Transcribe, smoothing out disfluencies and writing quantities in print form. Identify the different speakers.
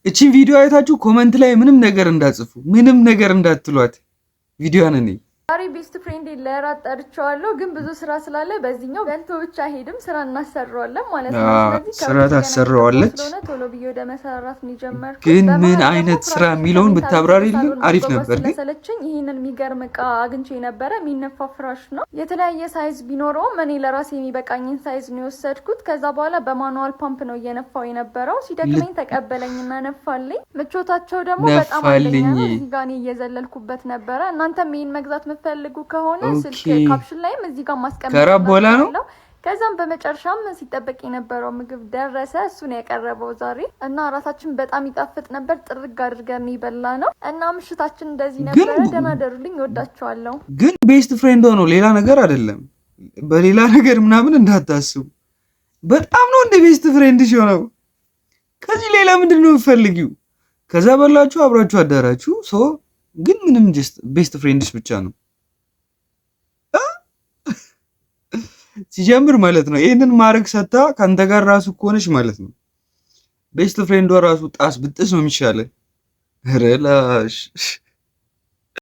Speaker 1: እቺን ቪዲዮ አይታችሁ ኮመንት ላይ ምንም ነገር እንዳትጽፉ፣ ምንም ነገር እንዳትሏት ቪዲዮን እኔ
Speaker 2: ዛሬ ቤስት ፍሬንድ ለራት ጠርቻለሁ፣ ግን ብዙ ስራ ስላለ በዚህኛው በልቶ ብቻ ሄድም ስራ እናሰራዋለን ማለት ነው። ስለዚህ
Speaker 1: ስራ ታሰራዋለች።
Speaker 2: ቶሎ ብዬ ወደ መሰራት ነው የጀመርኩት።
Speaker 1: ግን ምን አይነት ስራ የሚለውን ብታብራሪልን አሪፍ ነበር። ግን
Speaker 2: ስለሰለቸኝ ይሄንን የሚገርም እቃ አግኝቼ ነበረ። የሚነፋ ፍራሽ ነው። የተለያየ ሳይዝ ቢኖረውም እኔ ለራሴ የሚበቃኝን ሳይዝ ነው የወሰድኩት። ከዛ በኋላ በማኑዋል ፓምፕ ነው እየነፋው የነበረው። ሲደክመኝ ተቀበለኝና ነፋልኝ። ምቾታቸው ደግሞ በጣም አለኝ። እዚህ ጋር እኔ እየዘለልኩበት ነበረ። እናንተም ይሄን መግዛት ፈልጉ ከሆነ ስልክ ካፕሽን ላይም እዚህ ጋር ማስቀመጥ ነው። ከዛም በመጨረሻም ሲጠበቅ የነበረው ምግብ ደረሰ። እሱን ያቀረበው ዛሬ እና ራሳችን በጣም ይጣፍጥ ነበር። ጥርግ አድርገን ይበላ ነው እና ምሽታችን እንደዚህ ነበር። ደህና ደሩልኝ። እወዳቸዋለሁ።
Speaker 1: ግን ቤስት ፍሬንድ ሆኖ ሌላ ነገር አይደለም። በሌላ ነገር ምናምን እንዳታስቡ። በጣም ነው እንደ ቤስት ፍሬንድ ሆነው። ከዚህ ሌላ ምንድን ነው የምትፈልጊው? ከዛ በላችሁ አብራችሁ አዳራችሁ ግን ምንም ጀስት ቤስት ፍሬንድስ ብቻ ነው ሲጀምር ማለት ነው። ይሄንን ማድረግ ሰታ ካንተ ጋር ራሱ ኮነሽ ማለት ነው። ቤስት ፍሬንዷ ራሱ ጣስ ብጥስ ነው የሚሻለው። ረላሽ